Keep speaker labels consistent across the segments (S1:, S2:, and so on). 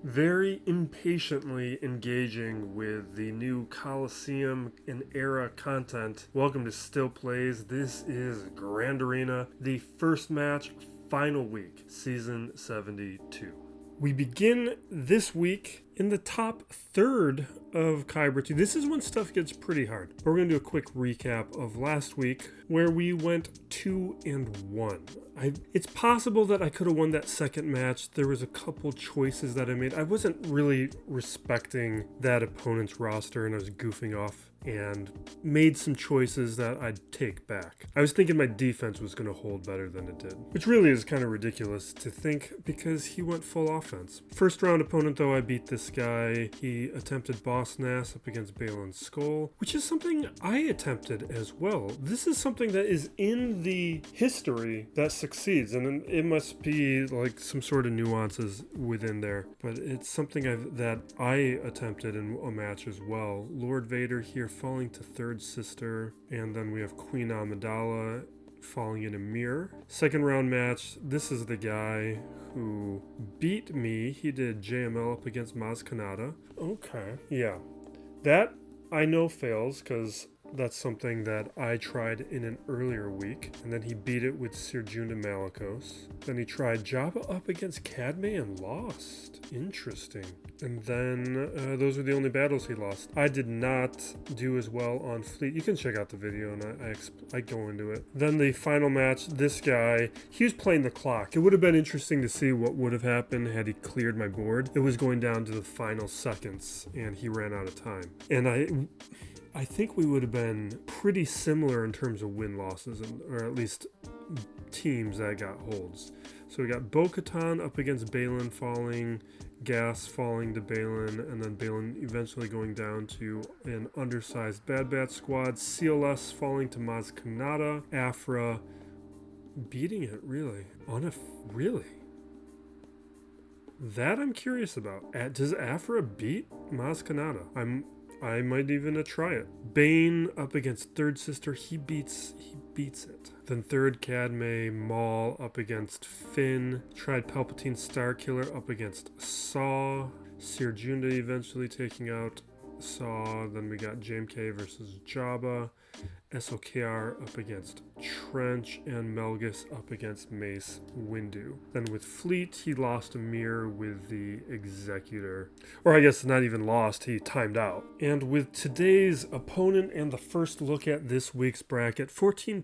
S1: Very impatiently engaging with the new Coliseum and Era content. Welcome to Still Plays. This is Grand Arena, the first match, final week, season 72. We begin this week in the top third of Kyber 2. This is when stuff gets pretty hard. We're going to do a quick recap of last week where we went 2-1. It's possible that I could have won that second match. There was a couple choices that I made. I wasn't really respecting that opponent's roster and I was goofing off and made some choices that I'd take back. I was thinking my defense was going to hold better than it did, which really is kind of ridiculous to think because he went full offense. First round opponent though, I beat this guy. He attempted Boss Nass up against Balin's Skull, which is something I attempted as well. This is something that is in the history that succeeds, and it must be like some sort of nuances within there, but it's something that I attempted in a match as well. Lord Vader here falling to Third Sister, and then we have Queen Amidala falling in a mirror. Second round match, this is the guy who beat me. He did JML up against Maz Kanata. Okay, yeah. That I know fails because that's something that I tried in an earlier week, and then he beat it with Sirjunda Malikos. Then he tried Jabba up against Cadme and lost. Interesting. And then those were the only battles he lost. I did not do as well on Fleet. You can check out the video and I go into it. Then the final match, this guy, he was playing the clock. It would have been interesting to see what would have happened had he cleared my board. It was going down to the final seconds and he ran out of time. And I think we would have been pretty similar in terms of win-losses, or at least teams that got holds. So we got Bo-Katan up against Balin falling, Gas falling to Balin, and then Balin eventually going down to an undersized Bad Batch squad, CLS falling to Maz Kanata, Aphra beating it, really? Really? That I'm curious about. Does Aphra beat Maz Kanata? I might even try it. Bane up against Third Sister. He beats it. Then Third Cadme Maul up against Finn. Tried Palpatine Starkiller up against Saw. Sirjunda eventually taking out Saw. Then we got JMK versus Jabba. SOKR up against Trench, and Melgus up against Mace Windu. Then with Fleet, he lost a mirror with the Executor. Or I guess not even lost, he timed out. And with today's opponent and the first look at this week's bracket, 14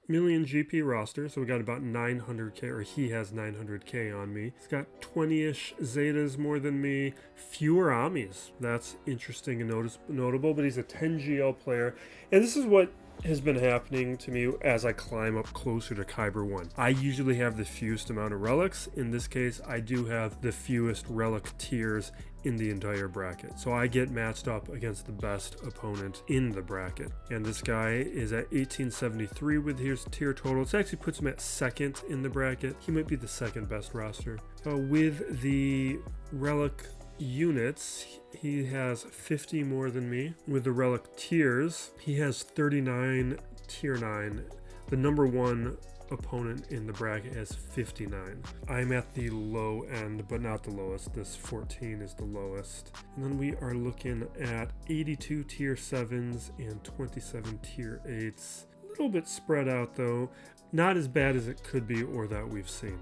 S1: million GP roster, so we got about 900k, or he has 900k on me. He's got 20-ish Zetas more than me, fewer Amis. That's interesting and notable, but he's a 10 GL player. And this is what has been happening to me as I climb up closer to Kyber 1. I usually have the fewest amount of relics. In this case, I do have the fewest relic tiers in the entire bracket. So I get matched up against the best opponent in the bracket. And this guy is at 1873 with his tier total. It actually puts him at second in the bracket. He might be the second best roster. With the relic units, he has 50 more than me. With the relic tiers, he has 39 tier 9. The number one opponent in the bracket has 59. I'm at the low end, but not the lowest. This 14 is the lowest. And then we are looking at 82 tier 7s and 27 tier 8s. A little bit spread out though. Not as bad as it could be or that we've seen.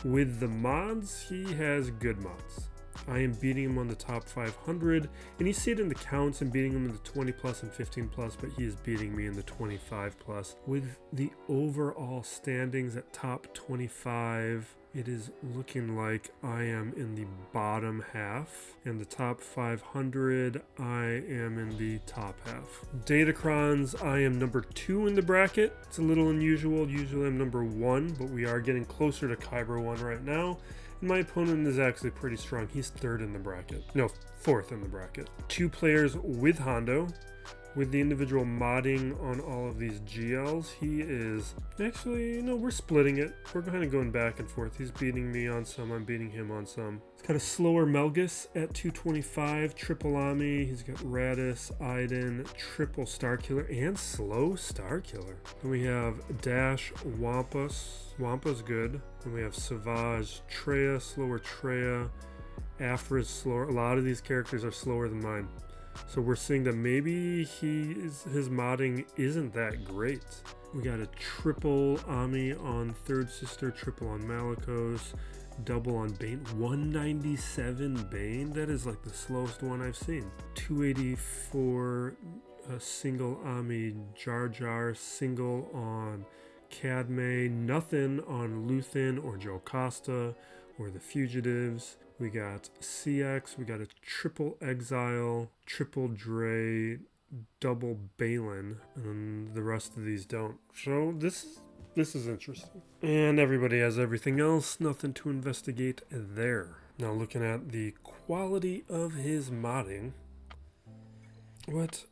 S1: With the mods, he has good mods. I am beating him on the top 500, and you see it in the counts. I'm beating him in the 20 plus and 15 plus, but he is beating me in the 25 plus. With the overall standings at top 25, it is looking like I am in the bottom half. In the top 500, I am in the top half. Datacrons, I am number 2 in the bracket. It's a little unusual. Usually I'm number 1, but we are getting closer to Kyber 1 right now. My opponent is actually pretty strong. He's 3rd in the bracket. No, 4th in the bracket. 2 players with Hondo. with the individual modding on all of these GLs, he is actually, we're splitting it. We're kind of going back and forth. He's beating me on some, I'm beating him on some. He's got a slower Melgus at 225, triple Ami. He's got Radis, Iden, triple Starkiller, and slow Starkiller. Then we have Dash, Wampus. Wampa's good. Then we have Savage, Treya, slower Treya. Aphra's slower. A lot of these characters are slower than mine. So we're seeing that maybe his modding isn't that great. We got a triple Ami on Third Sister, triple on Malikos, double on Bane. 197 Bane? That is like the slowest one I've seen. 284 single Ami Jar Jar, single on Cadme, nothing on Luthen or Jocasta or the Fugitives. We got CX, we got a triple Exile, triple Dre, double Balin, and the rest of these don't. So this is interesting. And everybody has everything else, nothing to investigate there. Now looking at the quality of his modding. What?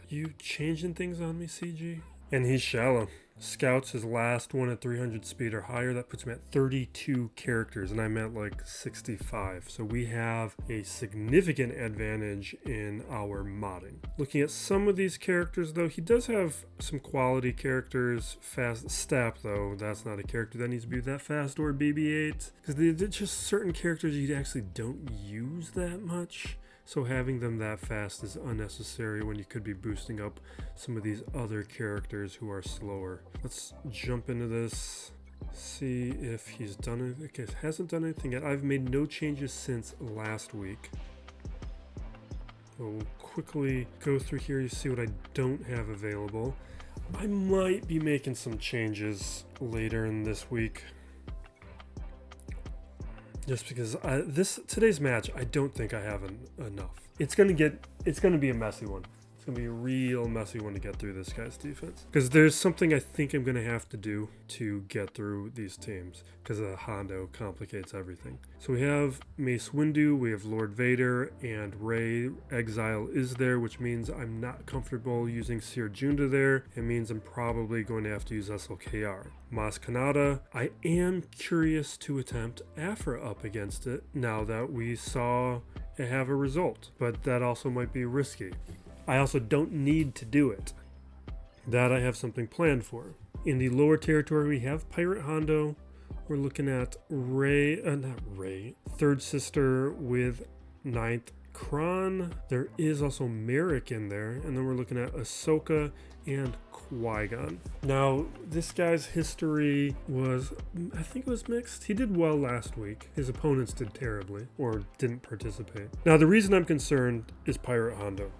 S1: You changing things on me, CG? And he's shallow. Scouts his last one at 300 speed or higher. That puts him at 32 characters, and I'm at like 65. So we have a significant advantage in our modding. Looking at some of these characters, though, he does have some quality characters. Fast Stap, though, that's not a character that needs to be that fast, or BB-8, because they're just certain characters you actually don't use that much. So having them that fast is unnecessary when you could be boosting up some of these other characters who are slower. Let's jump into this, see if he's done it. Okay, hasn't done anything yet. I've made no changes since last week. We'll quickly go through here. You see what I don't have available. I might be making some changes later in this week. Just because today's match, I don't think I have enough. It's gonna be a messy one. It's gonna be a real messy one to get through this guy's defense. Because there's something I think I'm gonna have to do to get through these teams. Because the Hondo complicates everything. So we have Mace Windu, we have Lord Vader, and Rey. Exile is there, which means I'm not comfortable using Cere Junda there. It means I'm probably going to have to use SLKR. Maz Kanata, I am curious to attempt Aphra up against it now that we saw it have a result. But that also might be risky. I also don't need to do it. That I have something planned for. In the lower territory, we have Pirate Hondo. We're looking at Third Sister with 9th Kron. There is also Merrick in there. And then we're looking at Ahsoka and Qui-Gon. Now, this guy's history was, I think it was mixed. He did well last week. His opponents did terribly, or didn't participate. Now, the reason I'm concerned is Pirate Hondo.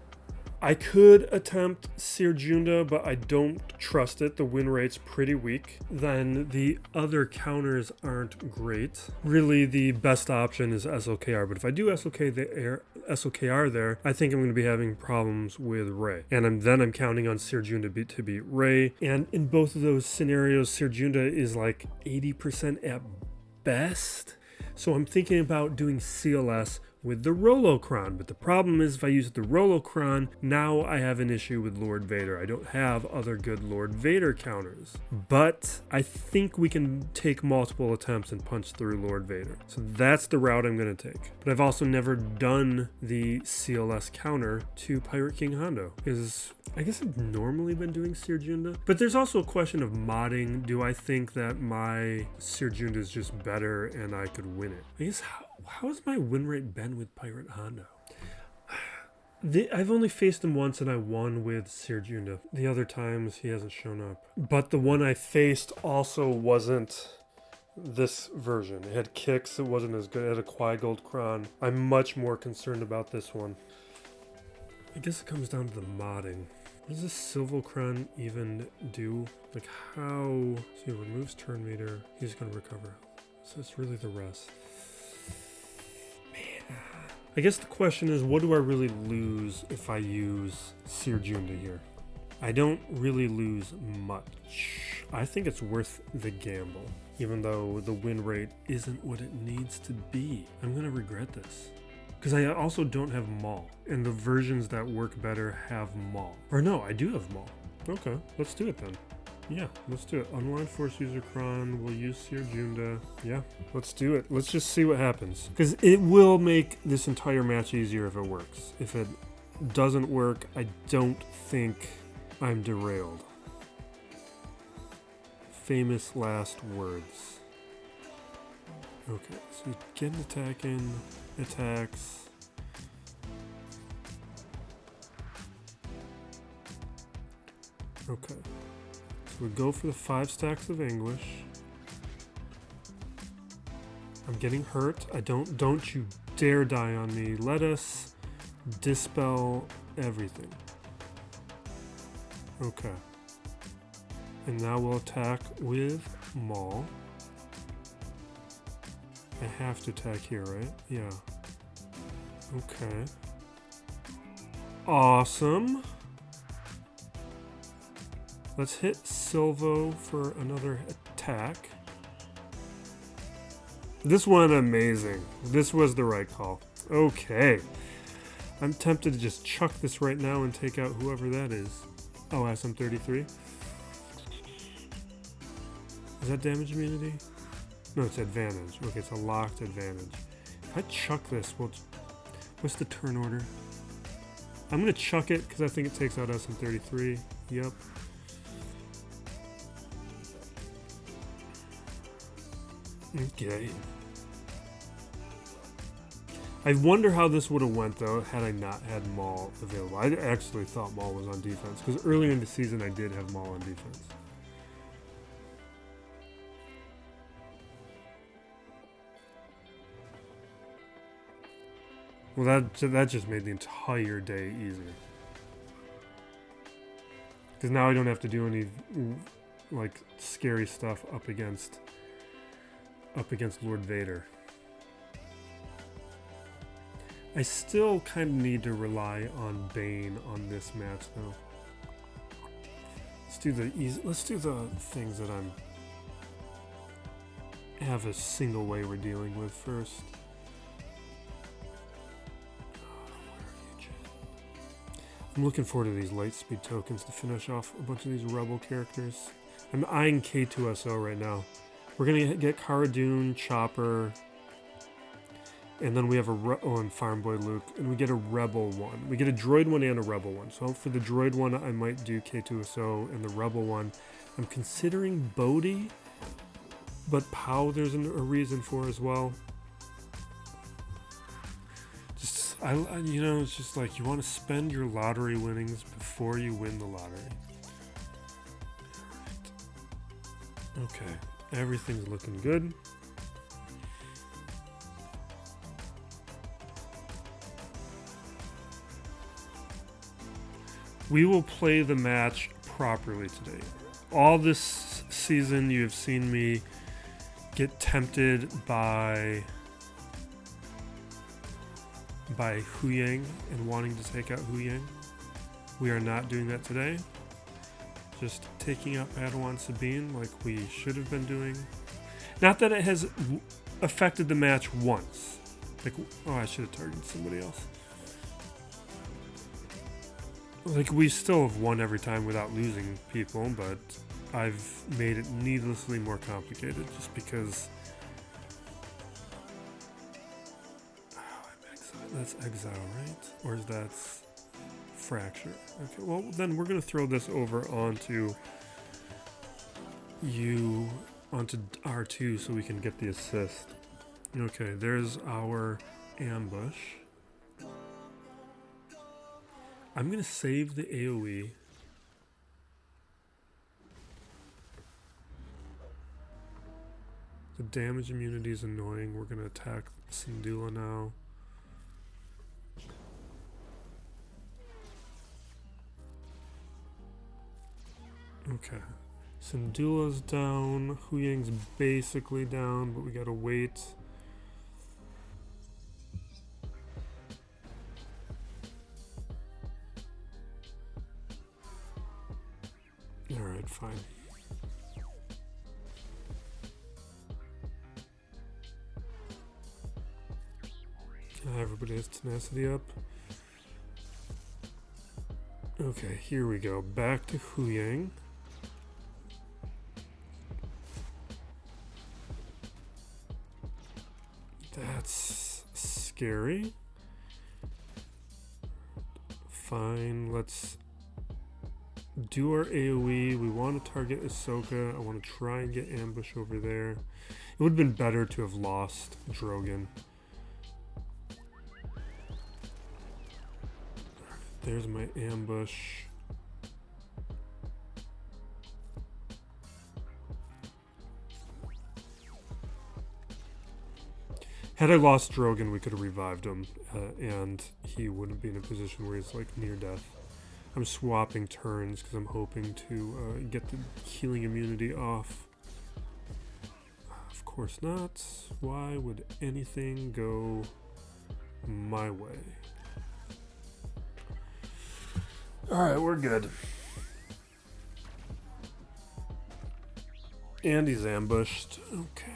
S1: I could attempt Cere Junda, but I don't trust it. The win rate's pretty weak. Then the other counters aren't great. Really, the best option is SLKR, but if I do SLKR there, I think I'm going to be having problems with Rey. And I'm counting on Cere Junda to beat Rey. And in both of those scenarios, Cere Junda is like 80% at best. So I'm thinking about doing CLS with the Rolocron, but the problem is if I use the Rolocron, now I have an issue with Lord Vader. I don't have other good Lord Vader counters, but I think we can take multiple attempts and punch through Lord Vader. So that's the route I'm going to take. But I've also never done the CLS counter to Pirate King Hondo, because I guess I've normally been doing Cere Junda, but there's also a question of modding. Do I think that my Cere Junda is just better and I could win it? I guess how has my win rate been with Pirate Hondo? I've only faced him once and I won with Cere Junda. The other times he hasn't shown up. But the one I faced also wasn't this version. It had kicks, it wasn't as good. It had a Qui-Gold Kron. I'm much more concerned about this one. I guess it comes down to the modding. What does this Silvocron even do? Like how... See, it removes turn meter. He's going to recover. So it's really the rest. Man. I guess the question is, what do I really lose if I use Cere Junda here? I don't really lose much. I think it's worth the gamble, even though the win rate isn't what it needs to be. I'm going to regret this. Because I also don't have Maul. And the versions that work better have Maul. Or no, I do have Maul. Okay, let's do it then. Yeah, let's do it. Unline Force User Kron. We'll use Cere Junda. Yeah, let's do it. Let's just see what happens. Because it will make this entire match easier if it works. If it doesn't work, I don't think I'm derailed. Famous last words. Okay, so you get an attack in, attacks. Okay, so we go for the 5 stacks of English. I'm getting hurt. Don't you dare die on me. Let us dispel everything. Okay. And now we'll attack with Maul. I have to attack here, right? Yeah. Okay. Awesome. Let's hit Silvo for another attack. This one, amazing. This was the right call. Okay. I'm tempted to just chuck this right now and take out whoever that is. Oh, SM33. Is that damage immunity? No, it's advantage. Okay, it's a locked advantage. If I chuck this, what's the turn order? I'm going to chuck it because I think it takes out SM33. Yep. Okay. I wonder how this would have went, though, had I not had Maul available. I actually thought Maul was on defense, because earlier in the season I did have Maul on defense. Well, that just made the entire day easier. Because now I don't have to do any, like, scary stuff up against Lord Vader. I still kind of need to rely on Bane on this match, though. Let's do the things that have a single way we're dealing with first. I'm looking forward to these Lightspeed tokens to finish off a bunch of these Rebel characters. I'm eyeing K2SO right now. We're gonna get Cara Dune, Chopper, and then we have and Farm Boy Luke, and we get a Rebel one. We get a Droid one and a Rebel one. So for the Droid one, I might do K2SO, and the Rebel one, I'm considering Bodhi, but Pow there's a reason for as well. It's just like you want to spend your lottery winnings before you win the lottery. Right. Okay, everything's looking good. We will play the match properly today. All this season, you have seen me get tempted by Huyang and wanting to take out Huyang. We are not doing that today. Just taking out Padawan Sabine like we should have been doing. Not that it has affected the match once. Like, oh, I should have targeted somebody else. Like, we still have won every time without losing people, but I've made it needlessly more complicated just because... That's Exile, right? Or is that Fracture? Okay, well, then we're going to throw this over onto R2 so we can get the assist. Okay, there's our ambush. I'm going to save the AoE. The damage immunity is annoying. We're going to attack Syndulla now. Okay, Syndulla's down, Huyang's basically down, but we gotta wait. Alright, fine. Everybody has tenacity up. Okay, here we go. Back to Huyang. That's scary. Fine, let's do our AoE. We want to target Ahsoka. I want to try and get ambush over there. It would have been better to have lost Drogon. There's my ambush. Had I lost Drogon, we could have revived him, and he wouldn't be in a position where he's like near death. I'm swapping turns because I'm hoping to get the healing immunity off. Of course not. Why would anything go my way? Alright, we're good. And he's ambushed. Okay.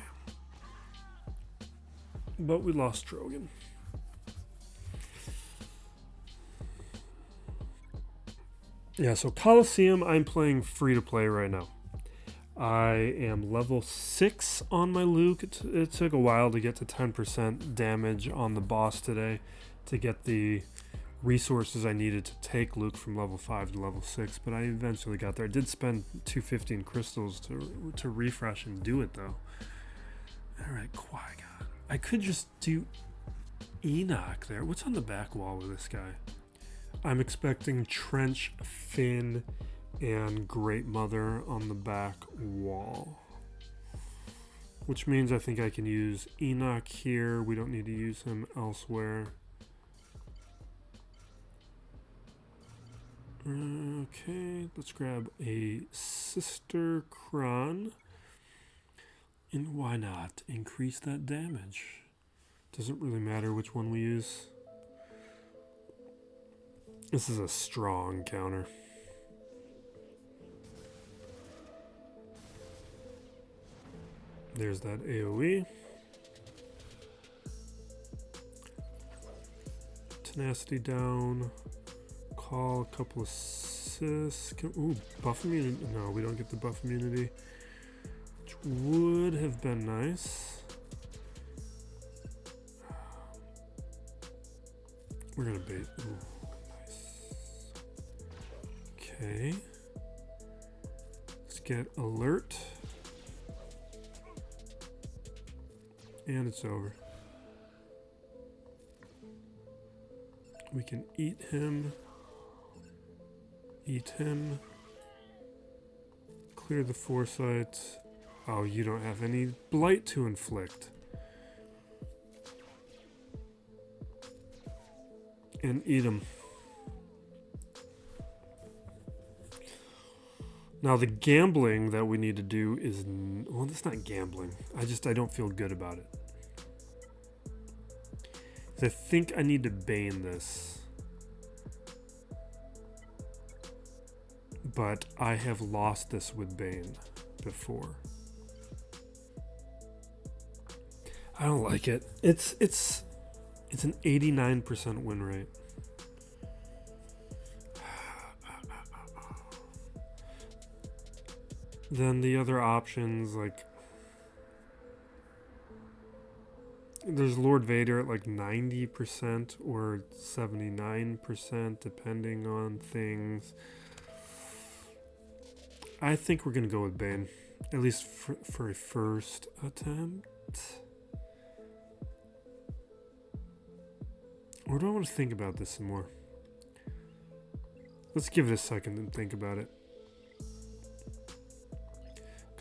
S1: But we lost Drogon. Yeah, so Coliseum, I'm playing free to play right now. I am level 6 on my Luke. It took a while to get to 10% damage on the boss today to get the resources I needed to take Luke from level 5 to level 6, but I eventually got there. I did spend 250 in crystals to refresh and do it, though. Alright, Qui-Gon. I could just do Enoch there. What's on the back wall with this guy? I'm expecting Trench, Finn, and Great Mother on the back wall. Which means I think I can use Enoch here. We don't need to use him elsewhere. Okay, let's grab a Sister Kron. And why not increase that damage? Doesn't really matter which one we use. This is a strong counter. There's that AoE. Tenacity down. Call a couple of assists. Ooh, buff immunity. No, we don't get the buff immunity. Which would have been nice. We're gonna bait. Ooh. Okay, let's get alert, and it's over. We can eat him, clear the foresight. Oh, you don't have any blight to inflict. And eat him. Now the gambling that we need to do is, well, that's not gambling. I don't feel good about it. I think I need to Bane this. But I have lost this with Bane before. I don't like it. It's an 89% win rate. Then the other options, like, there's Lord Vader at like 90% or 79%, depending on things. I think we're going to go with Bane, at least for a first attempt. Or do I want to think about this some more? Let's give it a second and think about it.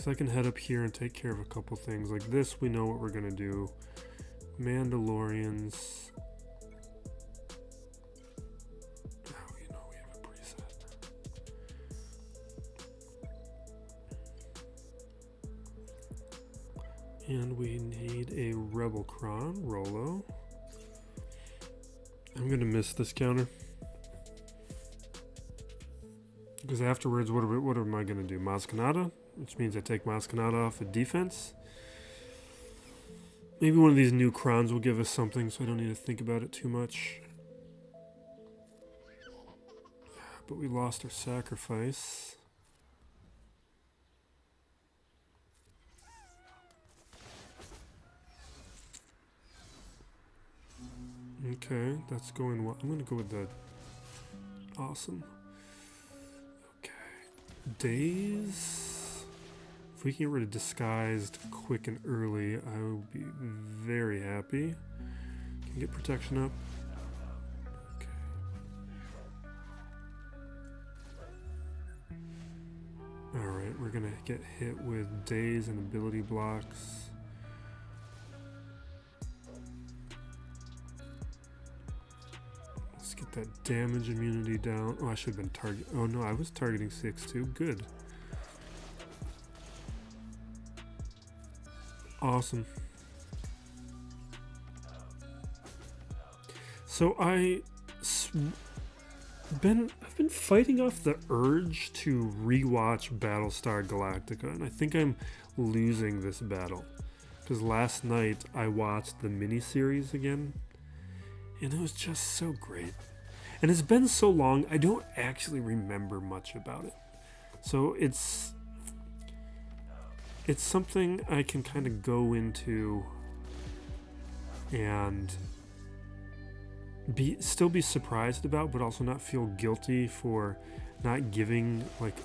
S1: I can head up here and take care of a couple things. Like this, we know what we're going to do. Mandalorians. Oh, you know we have a preset. And we need a Rebel Kron, Rolo. I'm going to miss this counter. Because afterwards, what am I going to do? Maskanata? Which means I take Maskanata off of defense. Maybe one of these new crowns will give us something, so I don't need to think about it too much. But we lost our sacrifice. Okay, that's going well. I'm gonna go with the awesome. Okay, days. If we can get rid of disguised quick and early, I will be very happy. Can you get protection up? Okay. All right, we're gonna get hit with days and ability blocks. Get that damage immunity down. Oh, I should have been target. Oh no, I was targeting 6 too. Good. Awesome. So I've been fighting off the urge to rewatch Battlestar Galactica, and I think I'm losing this battle because last night I watched the miniseries again. And it was just so great. And it's been so long, I don't actually remember much about it. So it's something I can kind of go into and still be surprised about, but also not feel guilty for not giving it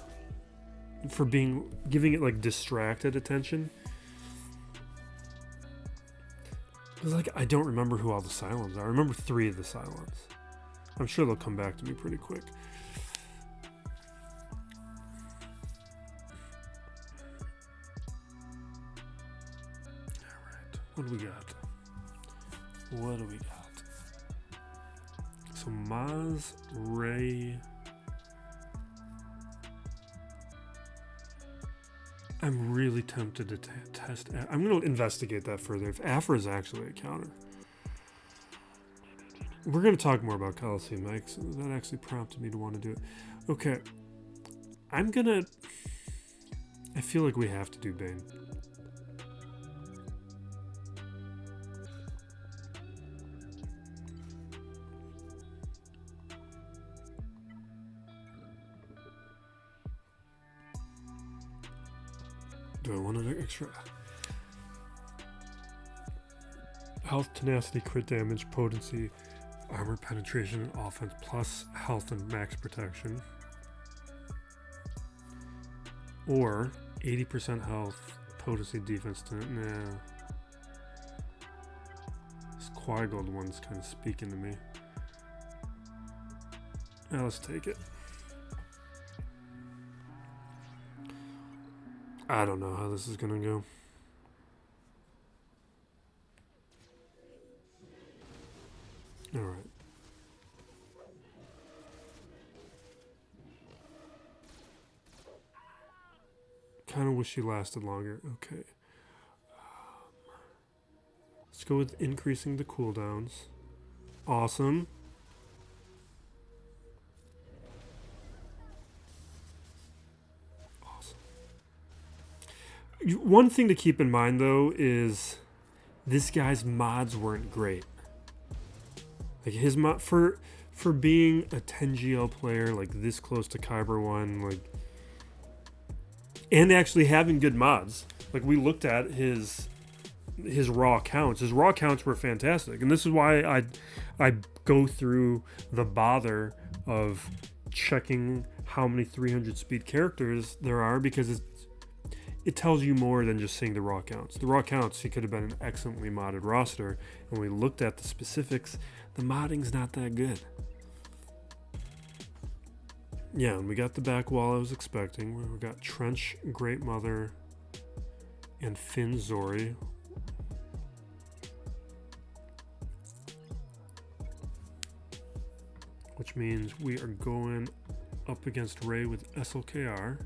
S1: like distracted attention. Because I don't remember who all the Cylons are. I remember 3 of the Cylons. I'm sure they'll come back to me pretty quick. Alright, what do we got? What do we got? So Maz, Ray. I'm really tempted to test. I'm going to investigate that further. If Aphra is actually a counter. We're going to talk more about Coliseum X. That actually prompted me to want to do it. Okay. I feel like we have to do Bane. Do I want an extra? Health, tenacity, crit damage, potency, armor penetration, and offense, plus health and max protection. Or 80% health, potency, defense. Nah. This Qui-Gold one's kind of speaking to me. Now let's take it. I don't know how this is gonna go. All right. Kind of wish she lasted longer. Okay. Let's go with increasing the cooldowns. Awesome. One thing to keep in mind, though, is this guy's mods weren't great. Like his mod for being a 10GL player, like this close to Kyber 1, like, and actually having good mods. Like we looked at his raw counts. His raw counts were fantastic, and this is why I go through the bother of checking how many 300 speed characters there are, because it tells you more than just seeing the raw counts. The raw counts, he could have been an excellently modded roster. And when we looked at the specifics, the modding's not that good. Yeah, and we got the back wall I was expecting. We got Trench, Great Mother, and Finn Zori. Which means we are going up against Ray with SLKR.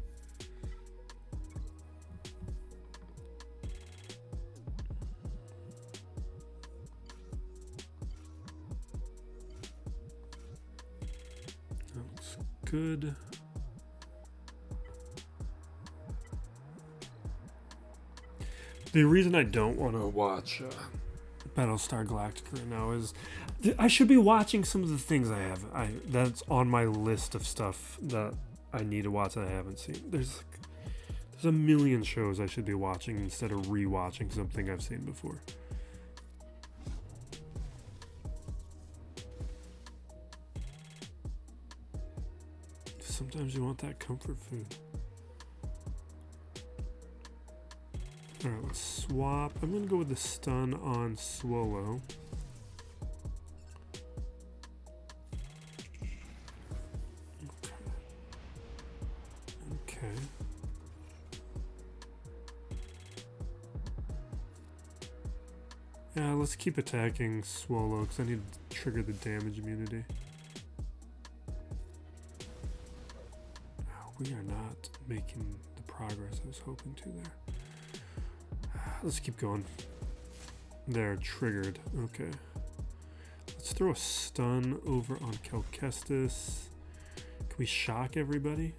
S1: Good. The reason I don't want to watch Battlestar Galactica right now is... I should be watching some of the things I have. That's on my list of stuff that I need to watch that I haven't seen. There's a million shows I should be watching instead of re-watching something I've seen before. Sometimes you want that comfort food. Alright, let's swap. I'm going to go with the stun on Swallow. Okay. Yeah, let's keep attacking Swallow because I need to trigger the damage immunity. We are not making the progress I was hoping to there. Let's keep going. There, triggered. Okay. Let's throw a stun over on Calcestis. Can we shock everybody?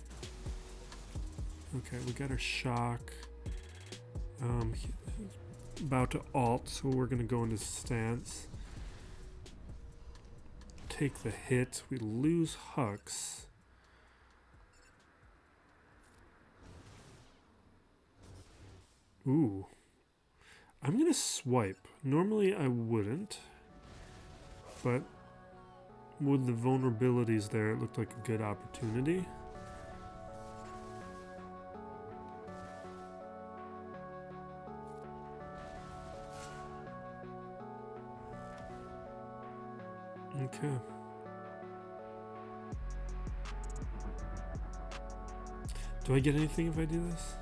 S1: Okay, we got our shock. About to ult, so we're going to go into stance. Take the hit. We lose Hux. Ooh. I'm going to swipe. Normally I wouldn't. But with the vulnerabilities there, it looked like a good opportunity. Okay. Do I get anything if I do this?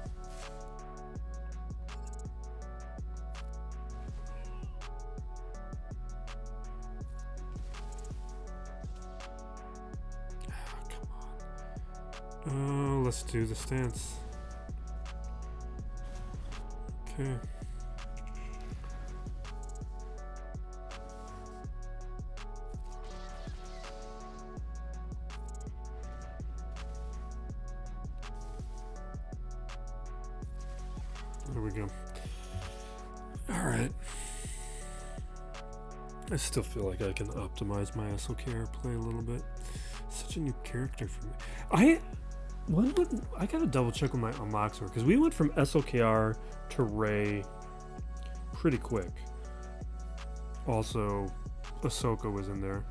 S1: Let's do the stance. Okay. There we go. All right. I still feel like I can optimize my SOKR play a little bit. Such a new character for me. I gotta double check what my unlocks were because we went from SOKR to Rey pretty quick. Also, Ahsoka was in there.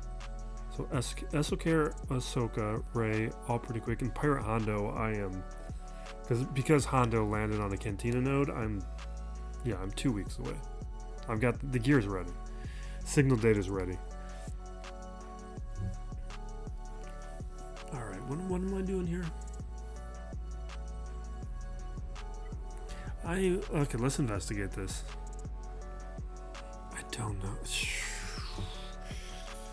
S1: So SOKR, Ahsoka, Rey, all pretty quick. And Pirate Hondo, I am because Hondo landed on a Cantina node. I'm 2 weeks away. I've got the gears ready. Signal data's ready. All right, what am I doing here? Okay, let's investigate this. I don't know.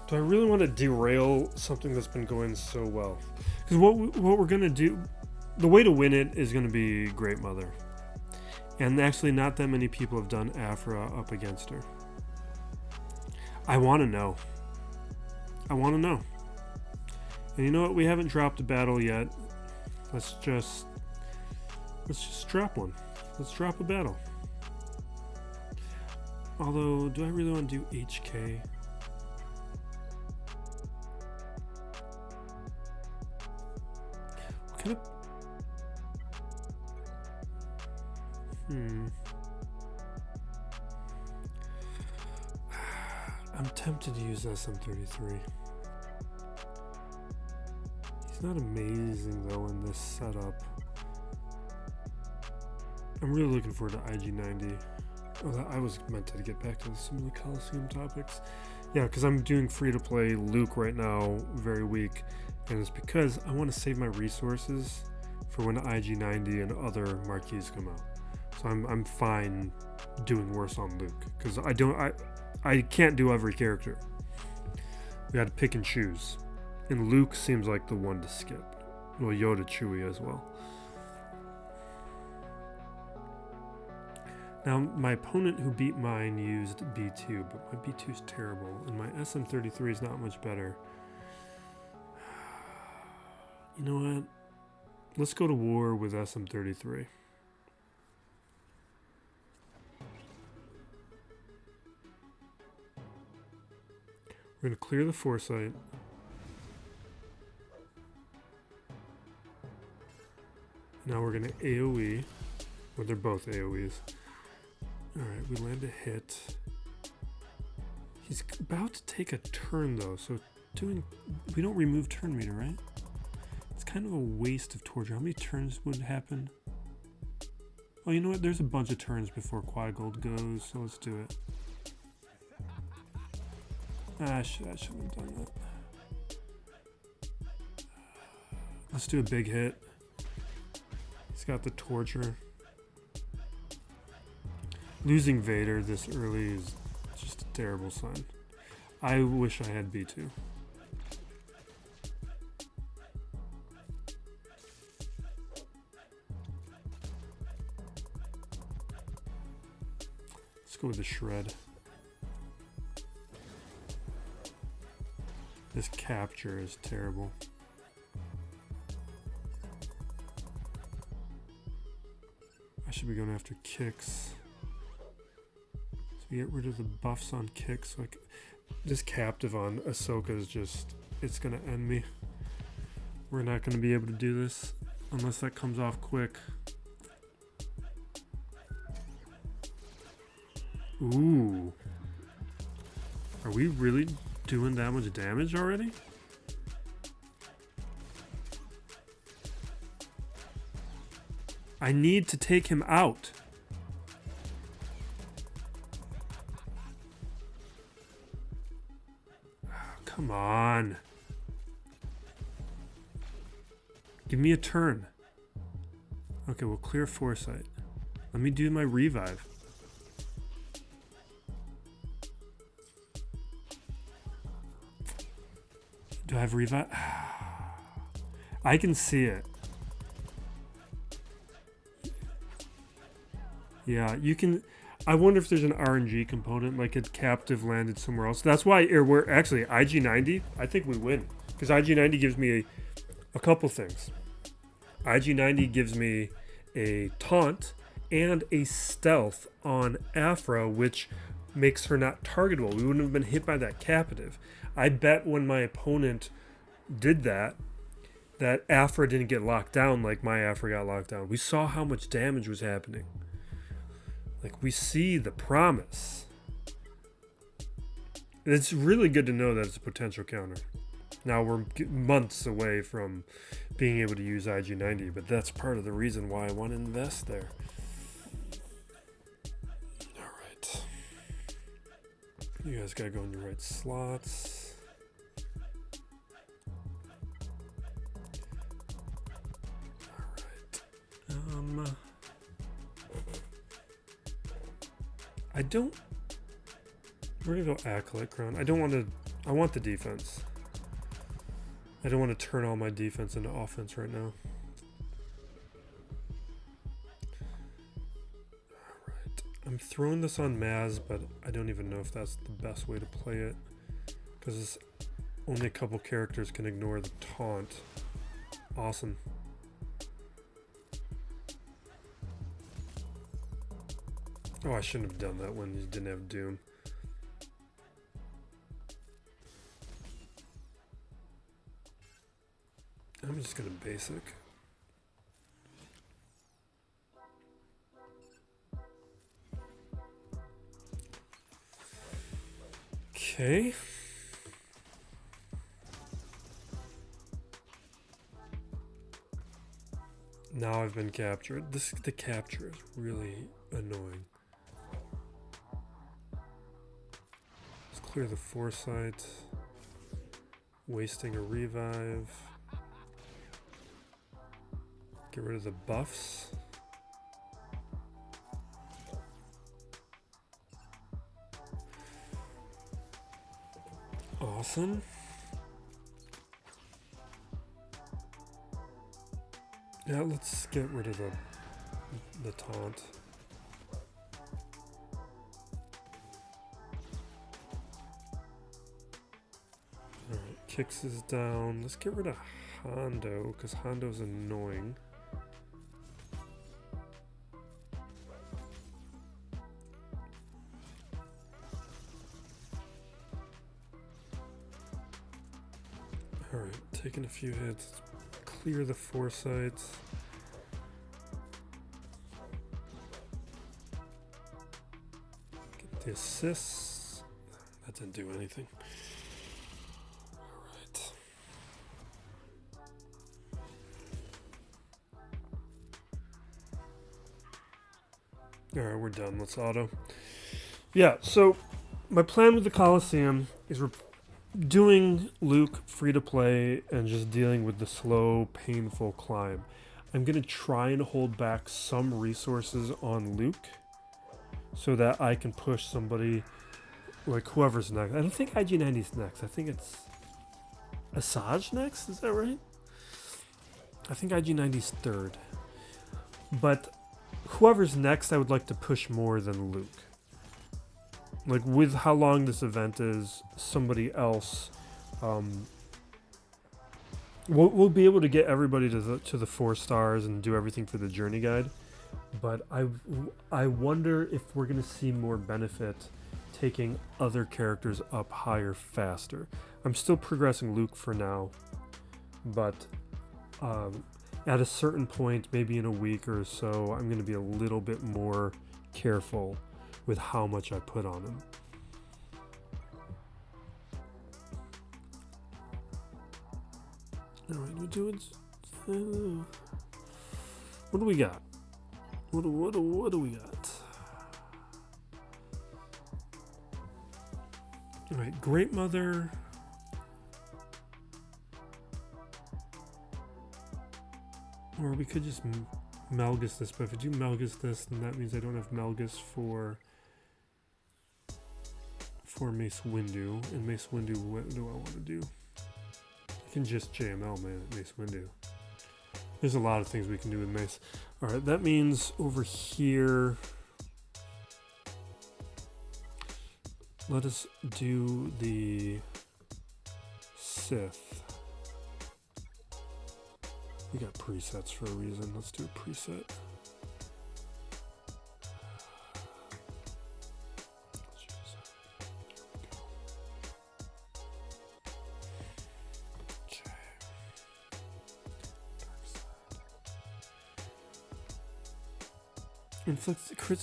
S1: Do I really want to derail something that's been going so well? Because what we're gonna do, the way to win it is gonna be Great Mother, and actually not that many people have done Aphra up against her. I want to know. And you know what? We haven't dropped a battle yet. Let's just drop one. Let's drop a battle. Although, do I really want to do HK? What kind of... I'm tempted to use SM33. He's not amazing though in this setup. I'm really looking forward to IG90. Oh, I was meant to get back to some of the Coliseum topics. Yeah, because I'm doing free-to-play Luke right now, very weak, and it's because I want to save my resources for when IG90 and other marquees come out. So I'm fine doing worse on Luke because I can't do every character. We got to pick and choose, and Luke seems like the one to skip. Well, Yoda, Chewie as well. Now, my opponent who beat mine used B2, but my B2 is terrible, and my SM33 is not much better. You know what? Let's go to war with SM33. We're going to clear the foresight. Now we're going to AoE. Well, they're both AoEs. Alright, we land a hit. He's about to take a turn though, so we don't remove turn meter, right? It's kind of a waste of torture. How many turns would happen? Oh, you know what? There's a bunch of turns before Quad Gold goes, so let's do it. I shouldn't have done that. Let's do a big hit. He's got the torture. Losing Vader this early is just a terrible sign. I wish I had B2. Let's go with the shred. This capture is terrible. I should be going after kicks. So we get rid of the buffs on kicks. Like this captive on Ahsoka is just, it's gonna end me. We're not gonna be able to do this unless that comes off quick. Ooh. Are we really doing that much damage already? I need to take him out. Oh, come on. Give me a turn. Okay, we'll clear foresight. Let me do my revive. Do I have revive? I can see it. Yeah, you can. I wonder if there's an RNG component, like a captive landed somewhere else. That's why we're actually IG90. I think we win because IG90 gives me a couple things. IG90 gives me a taunt and a stealth on Aphra, which makes her not targetable. We wouldn't have been hit by that captive. I bet when my opponent did that Aphra didn't get locked down like my Aphra got locked down. We saw how much damage was happening. Like, we see the promise. It's really good to know that it's a potential counter. Now, we're months away from being able to use IG90, but that's part of the reason why I want to invest there. Alright. You guys gotta go in your right slots. Alright. We're gonna go Acolyte Crown. I want the defense. I don't want to turn all my defense into offense right now. Alright. I'm throwing this on Maz, but I don't even know if that's the best way to play it. Because only a couple characters can ignore the taunt. Awesome. Oh, I shouldn't have done that when you didn't have Doom. I'm just gonna basic. Okay. Now I've been captured. The capture is really annoying. Let's clear the foresight. Wasting a revive. Get rid of the buffs. Awesome. Yeah, let's get rid of the taunt. Alright, Kix is down. Let's get rid of Hondo, because Hondo's annoying. Alright, taking a few hits. Clear the foresights. Get the assists. That didn't do anything. Alright. Alright, we're done. Let's auto. Yeah, so my plan with the Coliseum is we're doing Luke free to play and just dealing with the slow, painful climb. I'm going to try and hold back some resources on Luke so that I can push somebody like whoever's next. I don't think IG90's next. I think it's Asajj next. Is that right? I think IG90's third. But whoever's next, I would like to push more than Luke. Like, with how long this event is, somebody else, we'll be able to get everybody to the 4 stars and do everything for the journey guide. But I wonder if we're going to see more benefit taking other characters up higher faster. I'm still progressing Luke for now, but at a certain point, maybe in a week or so, I'm going to be a little bit more careful with how much I put on him. Alright, we're doing... what do we got? What do we got? Alright, Great Mother... Or we could just Malgus this, but if I do Malgus this, then that means I don't have Malgus for Mace Windu. And Mace Windu, what do I want to do? I can just JML Mace Windu. There's a lot of things we can do with Mace. Alright, that means over here, let us do the Sith. We got presets for a reason. Let's do a preset. Inflicts crit.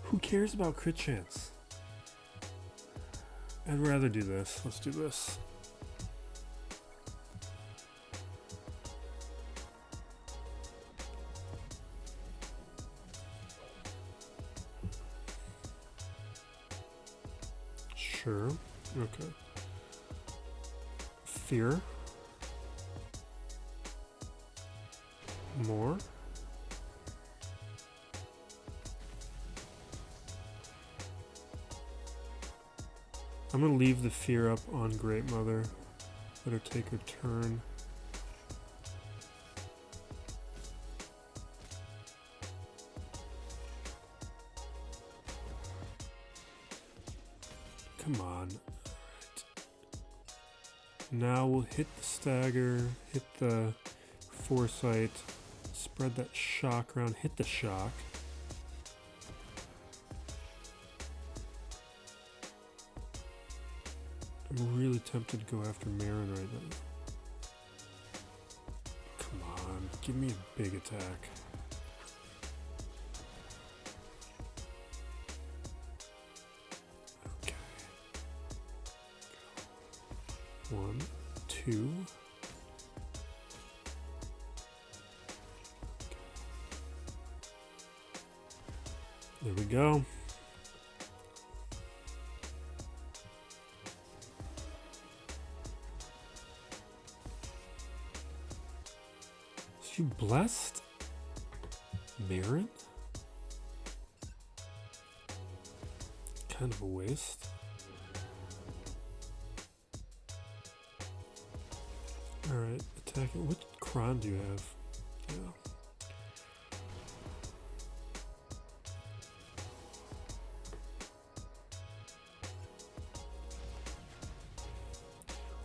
S1: Who cares about crit chance? I'd rather do this. Let's do this. Sure. Okay. Fear. More. I'm gonna leave the fear up on Great Mother. Let her take her turn. Come on. Right. Now we'll hit the stagger, hit the foresight, spread that shock around, hit the shock. I'm really tempted to go after Marin right now. Come on, give me a big attack. Okay. 1, 2. There we go. So you blessed Marin? Kind of a waste. Alright, attacking. What Kron do you have? Yeah.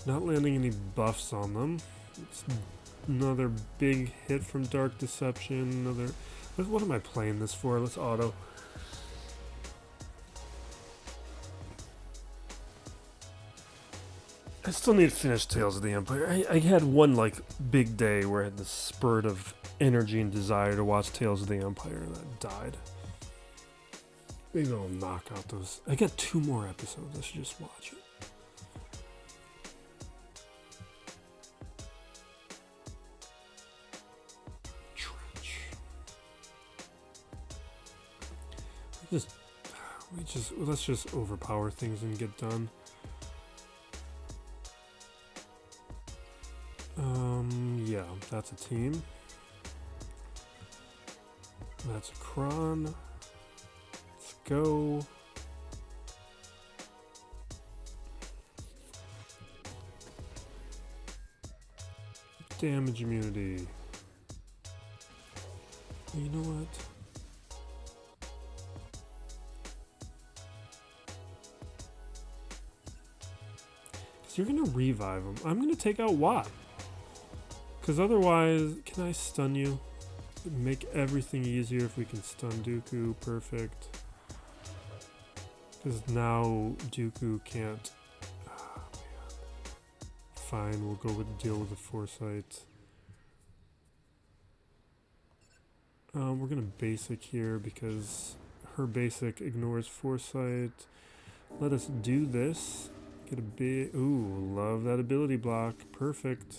S1: Not landing any buffs on them. It's another big hit from Dark Deception. Another. What am I playing this for? Let's auto. still need to finish Tales of the Empire. I had one like big day where I had this spurt of energy and desire to watch Tales of the Empire and that died. Maybe I'll knock out those. I got 2 more episodes. I should just watch it. Trench. Let's just overpower things and get done. Yeah, that's a team. That's a cron. Let's go. Damage immunity. You know what? Because you're going to revive him. I'm going to take out Watt. Because otherwise, can I stun you? It'd make everything easier if we can stun Dooku. Perfect. Because now Dooku can't. Oh, man. Fine, we'll go with deal with the Foresight. We're gonna basic here because her basic ignores Foresight. Let us do this. Get a big. Ooh, love that ability block. Perfect.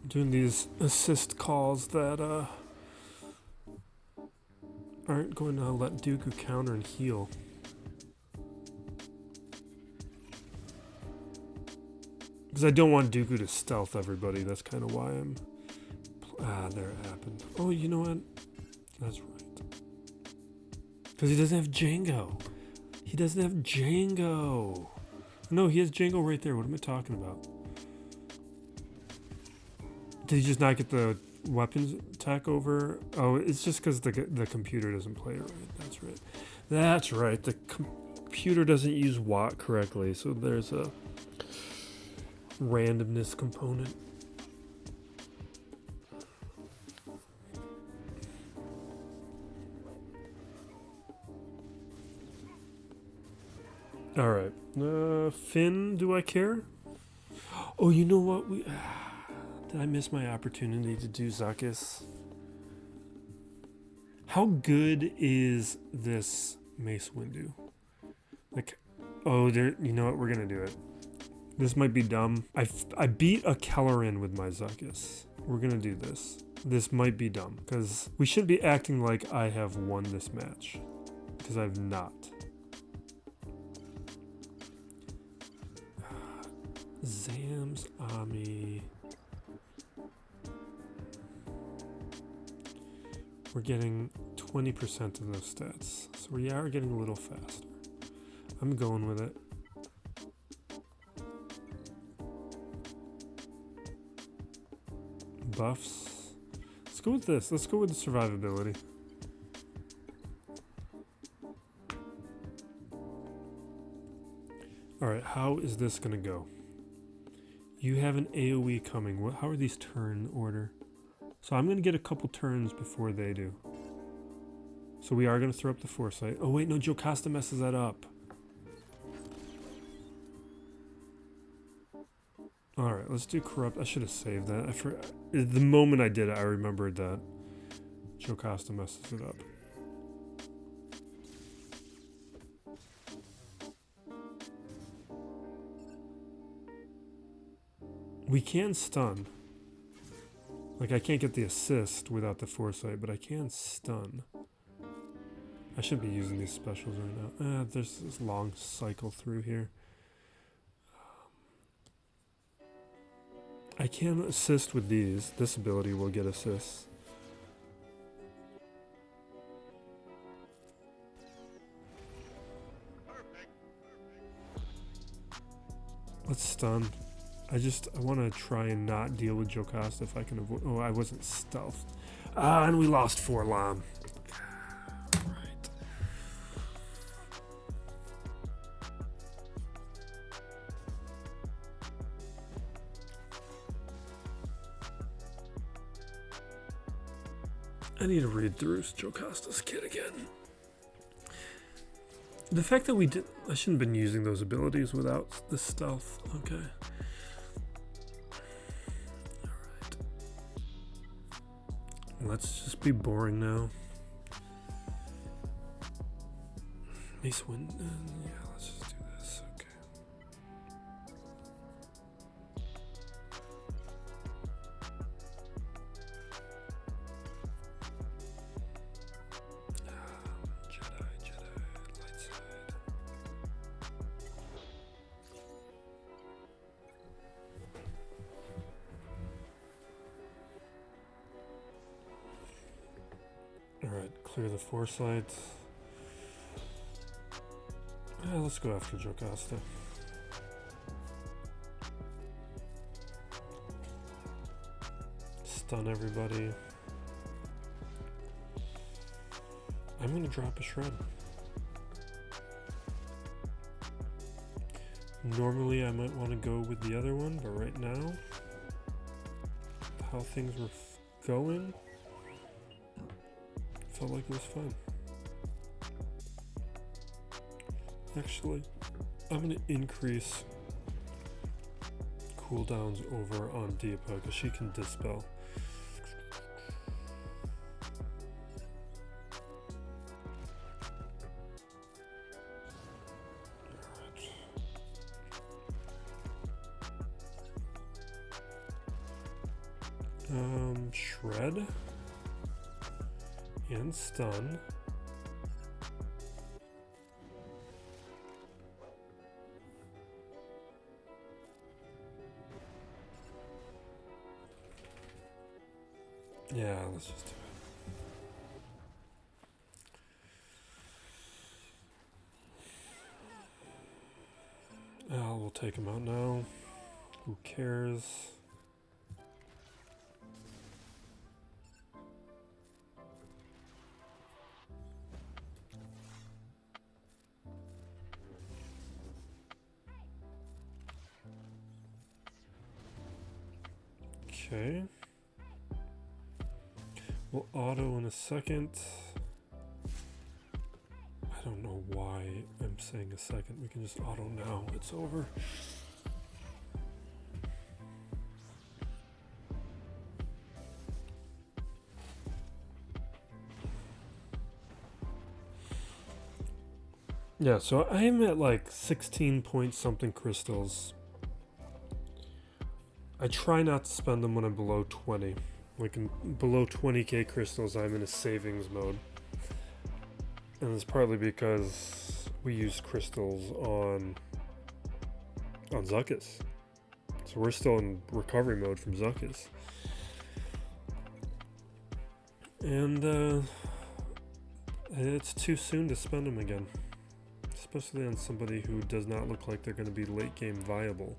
S1: Doing these assist calls that aren't going to let Dooku counter and heal. Because I don't want Dooku to stealth everybody. That's kind of why I'm... there it happened. Oh, you know what? That's right. Because he doesn't have Jango. He doesn't have Jango. No, he has Jango right there. What am I talking about? Did he just not get the weapons attack over? Oh, it's just because the computer doesn't play it right. That's right. That's right. The computer doesn't use Watt correctly, so there's a randomness component. All right. Finn, do I care? Oh, you know what? Did I miss my opportunity to do Zuckuss? How good is this Mace Windu? Like, oh, there. You know what? We're gonna do it. This might be dumb. I beat a Kelleran with my Zuckuss. We're gonna do this. This might be dumb because we should be acting like I have won this match because I've not. Zam's Ami. We're getting 20% of those stats, so we are getting a little faster. I'm going with it. Buffs. Let's go with this. Let's go with the survivability. Alright, how is this going to go? You have an AoE coming. How are these turn order? So I'm going to get a couple turns before they do. So we are going to throw up the Foresight. Oh wait, no, Jocasta messes that up. Alright, let's do Corrupt. I should have saved that. The moment I did it, I remembered that Jocasta messes it up. We can stun. Like, I can't get the assist without the Foresight, but I can stun. I shouldn't be using these specials right now. There's this long cycle through here. I can assist with these. This ability will get assists. Let's stun. I want to try and not deal with Jocasta if I can avoid... Oh, I wasn't stealthed. And we lost 4 Lam. Right. I need to read through Zuckuss's kit again. The fact that we did... I shouldn't have been using those abilities without the stealth. Okay. Alright. Let's just be boring now. Mace Wind... yeah, let's just do this. Okay. Alright, clear the foresight. Let's go after Zuckuss. Stun everybody. I'm gonna drop a shred. Normally I might want to go with the other one, but right now, how things were going, felt like it was fun. Actually, I'm going to increase cooldowns over on Deepa because she can dispel. Shred and stun. Yeah, let's just do it. We'll take him out now. Who cares? Okay. We'll auto in a second. I don't know why I'm saying a second. We can just auto now. It's over. Yeah, so I am at like 16 point something crystals. I try not to spend them when I'm below 20. Like below 20k crystals, I'm in a savings mode. And it's partly because we use crystals on Zuckuss. So we're still in recovery mode from Zuckuss. And it's too soon to spend them again. Especially on somebody who does not look like they're going to be late game viable.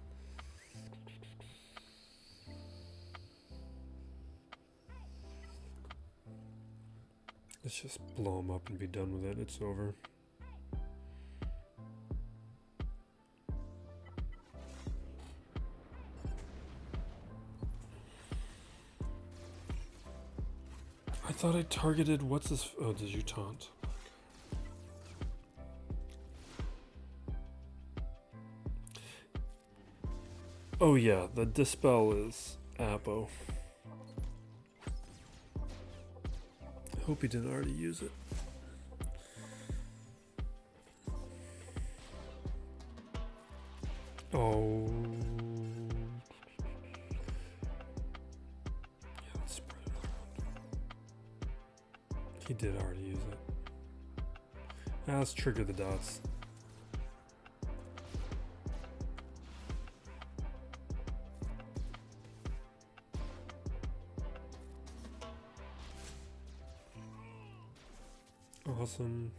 S1: Let's just blow them up and be done with it. It's over. I thought I targeted... what's this? Oh, did you taunt? Oh yeah, the dispel is Apo. I hope he didn't already use it. Oh. Yeah, let's spread it around. He did already use it. Now let's trigger the dots. Awesome.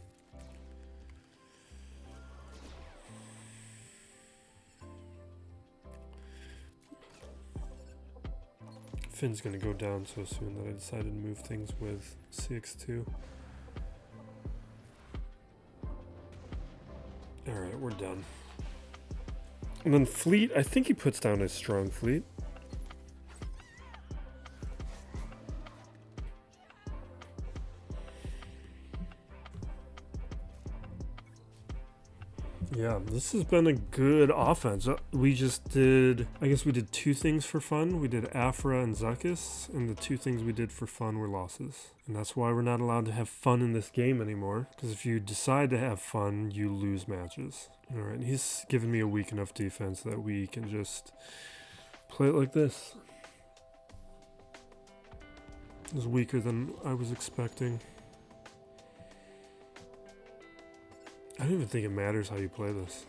S1: Finn's gonna go down so soon that I decided to move things with CX2. Alright, we're done. And then Fleet, I think he puts down a strong Fleet. Yeah, this has been a good offense. We just did, I guess we did 2 things for fun. We did Aphra and Zuckuss, and the 2 things we did for fun were losses. And that's why we're not allowed to have fun in this game anymore, because if you decide to have fun, you lose matches. Alright, he's given me a weak enough defense that we can just play it like this. It was weaker than I was expecting. I don't even think it matters how you play this.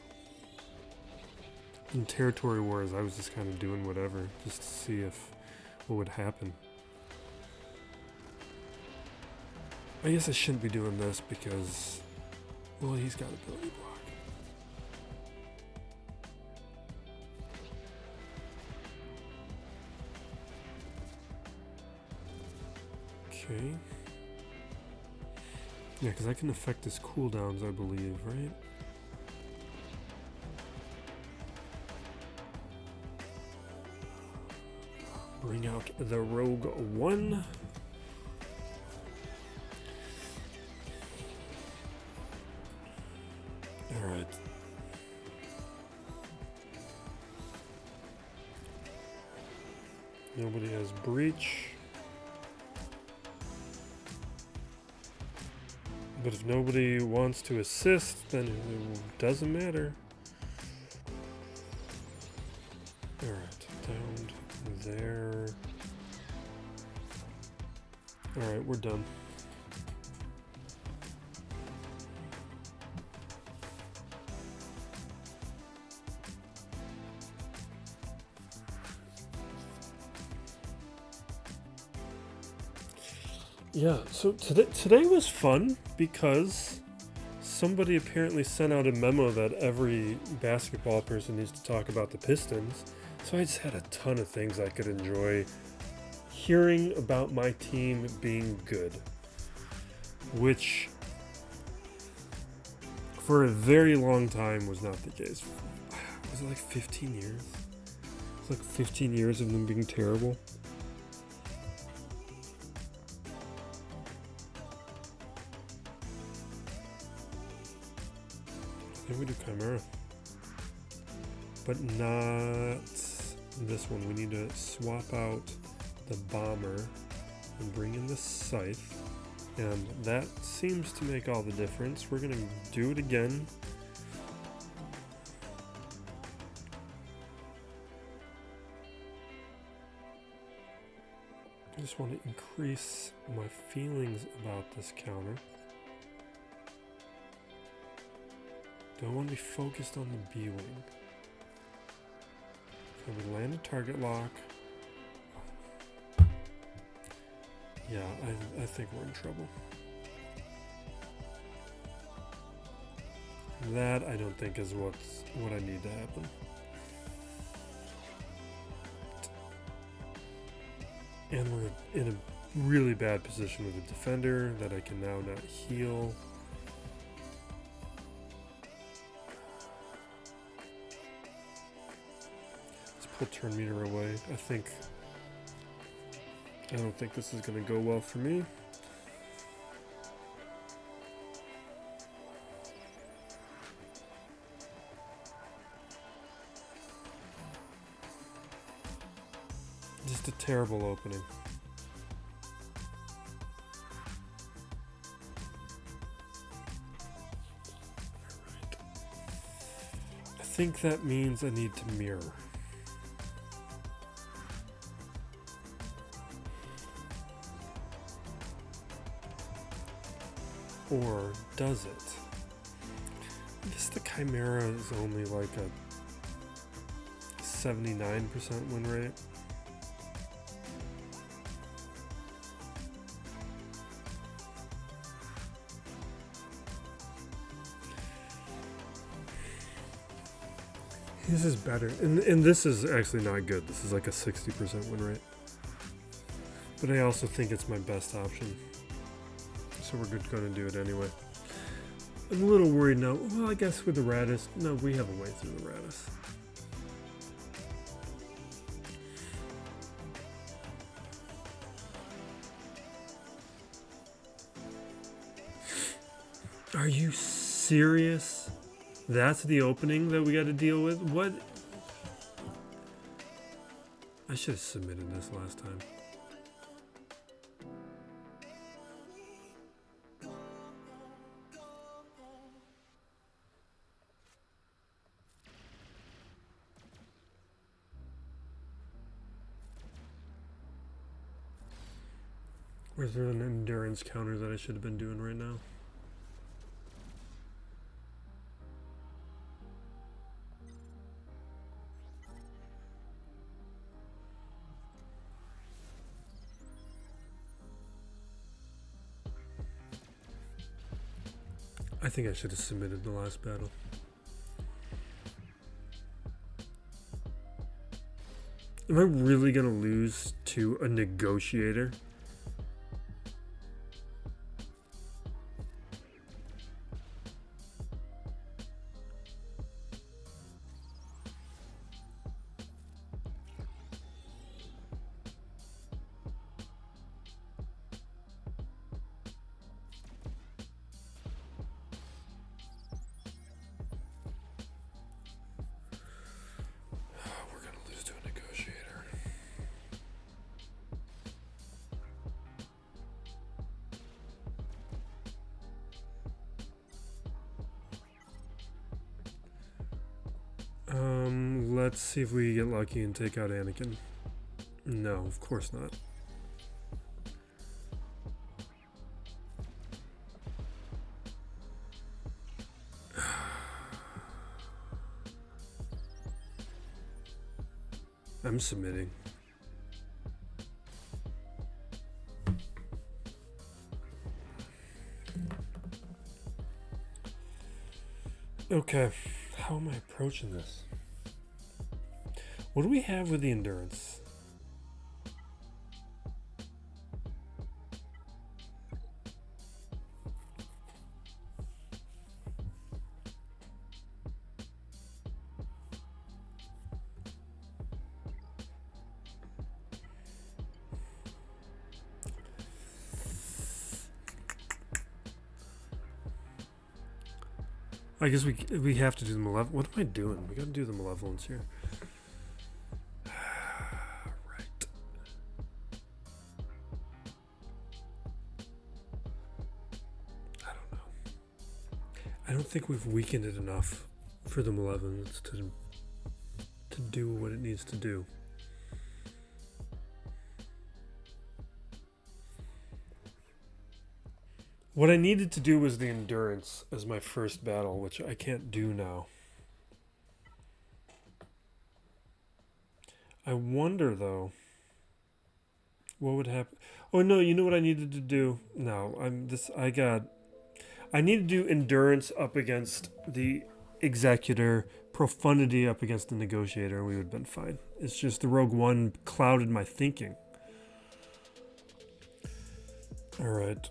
S1: In Territory Wars, I was just kind of doing whatever, just to see what would happen. I guess I shouldn't be doing this because, well, he's got ability block. Okay. Yeah, because I can affect his cooldowns, I believe, right? Bring out the Rogue 1. Alright. Nobody has breach. But if nobody wants to assist, then it doesn't matter. Alright, down there. Alright, we're done. Yeah, so today was fun because somebody apparently sent out a memo that every basketball person needs to talk about the Pistons. So I just had a ton of things I could enjoy hearing about my team being good, which for a very long time was not the case. Was it like 15 years? It's like 15 years of them being terrible. I think we do Chimera. But not this one. We need to swap out the Bomber and bring in the Scythe. And that seems to make all the difference. We're going to do it again. I just want to increase my feelings about this counter. Do I want to be focused on the B-Wing? So we land a target lock. Yeah, I think we're in trouble. That I don't think is what I need to happen. And we're in a really bad position with a defender that I can now not heal. Let's pull turn meter away. I don't think this is going to go well for me. Just a terrible opening. Alright. I think that means I need to mirror. Or does it? I guess the Chimera is only like a 79% win rate. This is better. And this is actually not good. This is like a 60% win rate. But I also think it's my best option. So we're going to do it anyway. I'm a little worried now. Well, I guess with the Radis. No, we have a way through the Radis. Are you serious? That's the opening that we got to deal with? What? I should have submitted this last time. Where's there an endurance counter that I should have been doing right now? I think I should have submitted the last battle. Am I really gonna lose to a negotiator? Let's see if we get lucky and take out Anakin. No, of course not. I'm submitting. Okay, how am I approaching this? What do we have with the endurance? I guess we have to do the malevolence. What am I doing? We got to do the malevolence here. Right. I don't know. I don't think we've weakened it enough for the malevolence to do what it needs to do. What I needed to do was the endurance as my first battle, which I can't do now. I wonder, though, what would happen. Oh, no, you know what I needed to do? No, I need to do endurance up against the executor, profundity up against the negotiator, and we would have been fine. It's just the Rogue One clouded my thinking. Alright.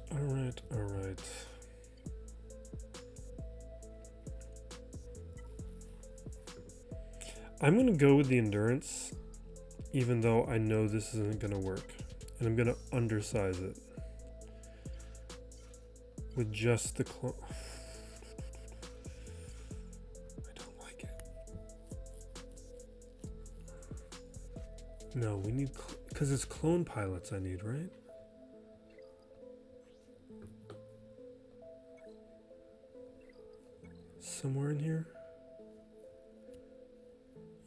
S1: I'm going to go with the endurance, even though I know this isn't going to work. And I'm going to undersize it. With just the clone. I don't like it. No, we need... Because it's clone pilots I need, right? Somewhere in here?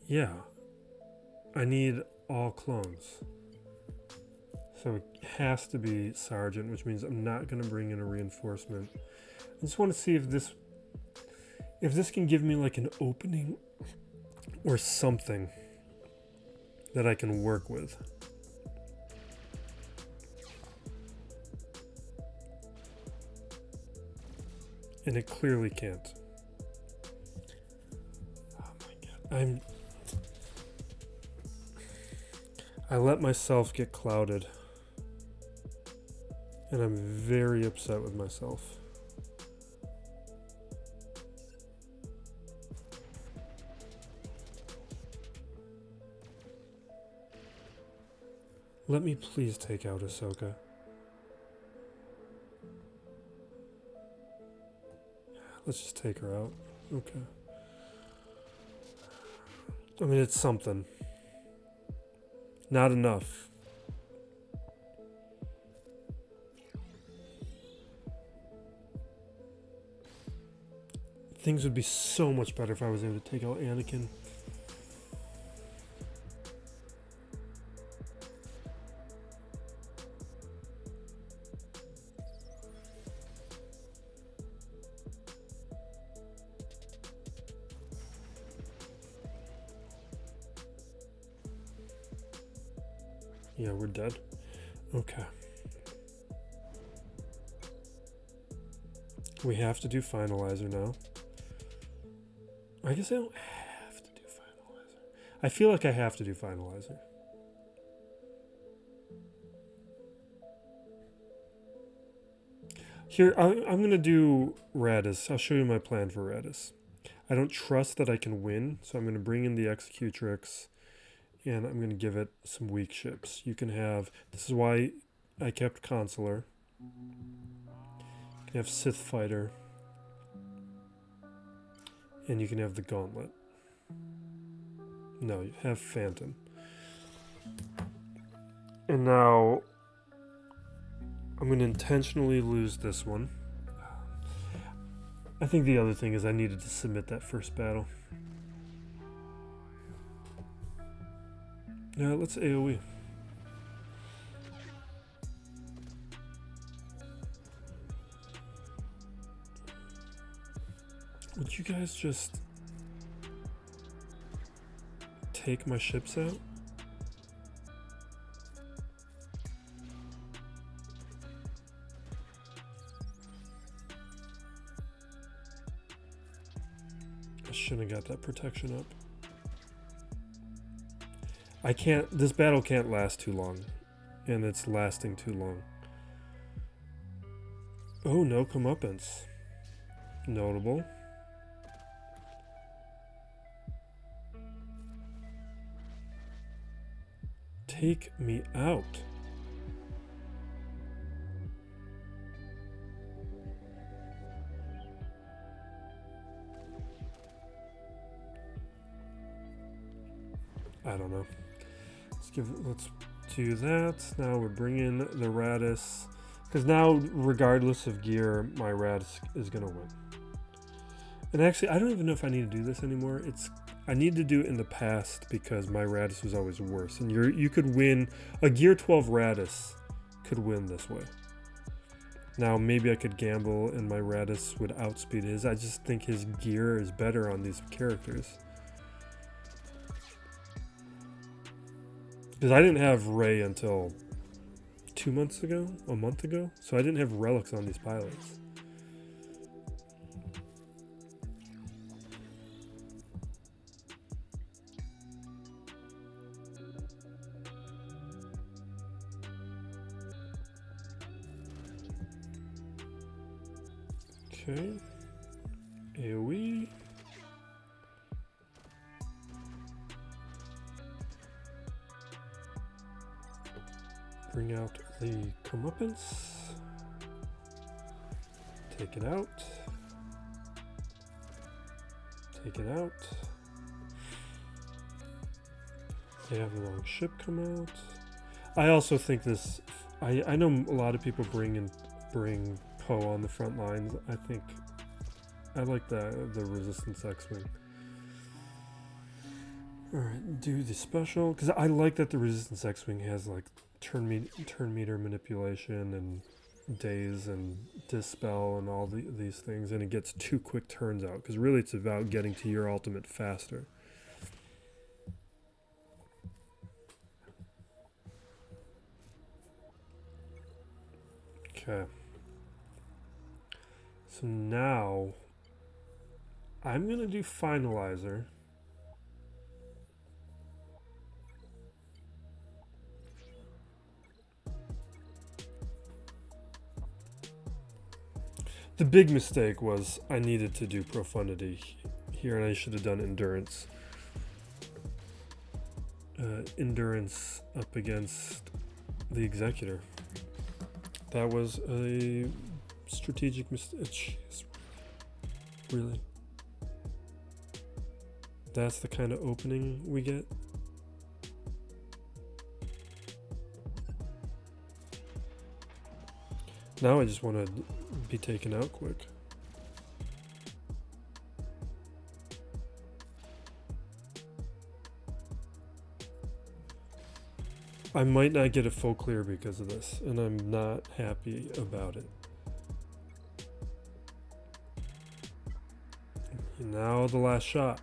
S1: Yeah. I need all clones. So it has to be Sergeant, which means I'm not going to bring in a reinforcement. I just want to see if this can give me like an opening or something that I can work with. And it clearly can't. Oh my god. I let myself get clouded. And I'm very upset with myself. Let me please take out Ahsoka. Let's just take her out. Okay. I mean, it's something. Not enough. Things would be so much better if I was able to take out Anakin. Yeah, we're dead. Okay. We have to do finalizer now. I guess I don't have to do finalizer. I feel like I have to do finalizer. Here, I'm going to do Radis. I'll show you my plan for Radis. I don't trust that I can win, so I'm going to bring in the Executrix, and I'm going to give it some weak ships. You can have... This is why I kept Consular. You can have Sith Fighter. And you can have the Gauntlet. No, you have Phantom. And now... I'm going to intentionally lose this one. I think the other thing is I needed to submit that first battle. Now let's AoE. Would you guys just take my ships out? I shouldn't have got that protection up. I can't, this battle can't last too long, and it's lasting too long. Oh, no comeuppance. Notable. Take me out. I don't know. Let's do that. Now we're bringing the Radis, because now regardless of gear, my Radis is gonna win. And actually, I don't even know if I need to do this anymore. I need to do it in the past because my Radis was always worse. And you could win a gear 12 Radis could win this way. Now maybe I could gamble and my Radis would outspeed his. I just think his gear is better on these characters. Because I didn't have Rey until 2 months ago, a month ago, so I didn't have relics on these pilots. Okay, AoE. Bring out the comeuppance. Take it out. Take it out. They have a long ship come out. I also think this. I know a lot of people bring Poe on the front lines. I think I like the Resistance X-Wing. Alright, do the special, because I like that the Resistance X-Wing has like turn meter manipulation and daze and dispel and all these things, and it gets 2 quick turns out, because really it's about getting to your ultimate faster. Okay. So now I'm going to do finalizer. The big mistake was I needed to do profundity here, and I should have done endurance. Endurance up against the Executor. That was a strategic mistake. Jeez, really? that's the kind of opening we get. Now I just want to be taken out quick. I might not get a full clear because of this, and I'm not happy about it. Now the last shot.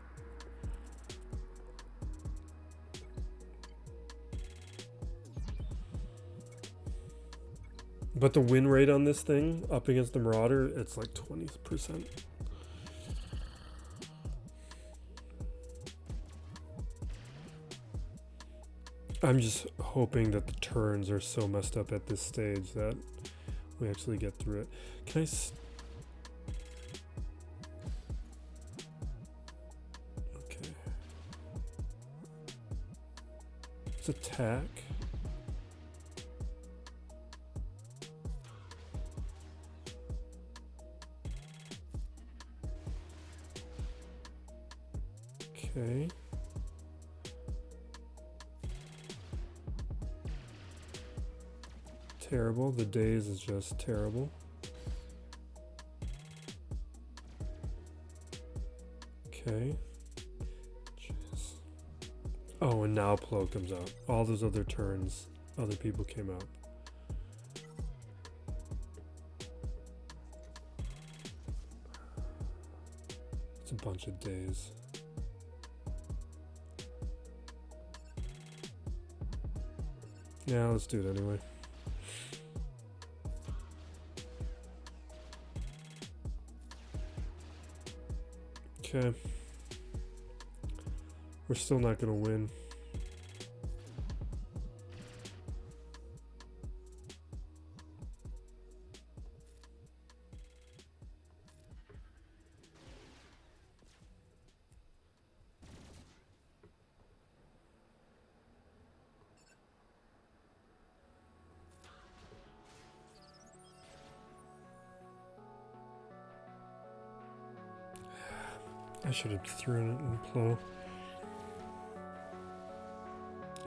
S1: But the win rate on this thing, up against the Marauder, it's like 20%. I'm just hoping that the turns are so messed up at this stage that we actually get through it. Can I... Okay. Let's attack. Okay. Terrible. The daze is just terrible. Okay. Jeez. Oh, and now Plo comes out. All those other turns, other people came out. It's a bunch of days. Yeah, let's do it anyway. Okay. We're still not going to win. I should have thrown it in Plo.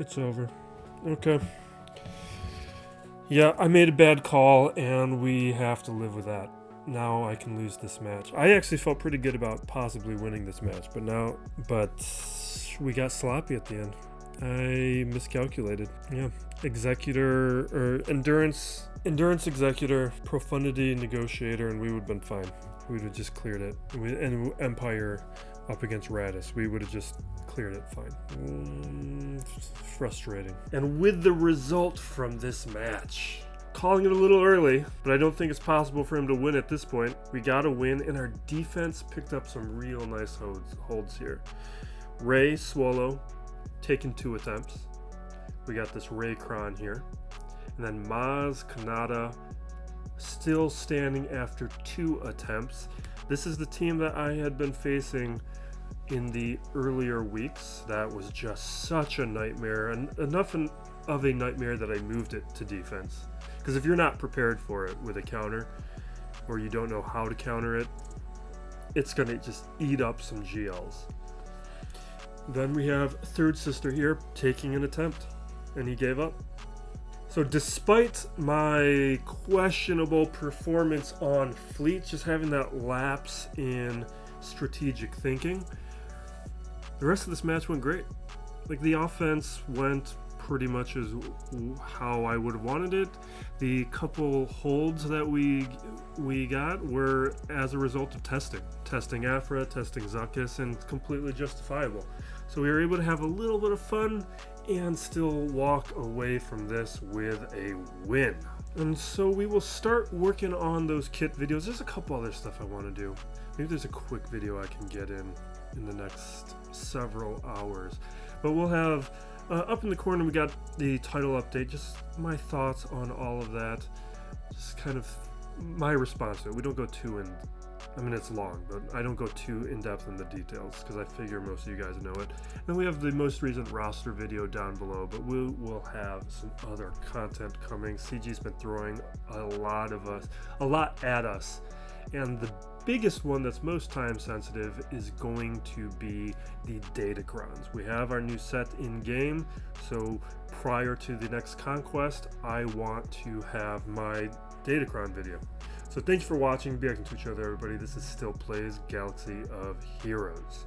S1: It's over. Okay. Yeah, I made a bad call, and we have to live with that. Now I can lose this match. I actually felt pretty good about possibly winning this match, but we got sloppy at the end. I miscalculated. Yeah. Executor, or Endurance Executor, Profundity Negotiator, and we would have been fine. We would have just cleared it. And Empire up against Radis, we would have just cleared it fine. Frustrating. And with the result from this match, calling it a little early, but I don't think it's possible for him to win at this point. We got a win, and our defense picked up some real nice holds here. Ray Swallow taking 2 attempts. We got this Ray Kron here. And then Maz Kanata still standing after 2 attempts. This is the team that I had been facing in the earlier weeks. That was just such a nightmare, and enough of a nightmare that I moved it to defense. Because if you're not prepared for it with a counter, or you don't know how to counter it, it's going to just eat up some GLs. Then we have Third Sister here taking an attempt, and he gave up. So despite my questionable performance on Fleet, just having that lapse in strategic thinking, the rest of this match went great. Like, the offense went pretty much as how I would have wanted it. The couple holds that we got were as a result of testing Aphra, testing Zuckuss, and completely justifiable. So we were able to have a little bit of fun and still walk away from this with a win. And so we will start working on those kit videos. There's a couple other stuff I want to do. Maybe there's a quick video I can get in the next several hours. But we'll have, up in the corner, we got the title update, just my thoughts on all of that. Just kind of my response to it. We don't go too in, I mean, it's long, but I don't go too in-depth in the details because I figure most of you guys know it. Then we have the most recent roster video down below, but we will have some other content coming. CG's been throwing a lot at us, and the biggest one that's most time sensitive is going to be the Datacrons. We have our new set in game, so prior to the next conquest, I want to have my Datacron video. So thank you for watching. Be back to each other, everybody. This is Still Plays Galaxy of Heroes.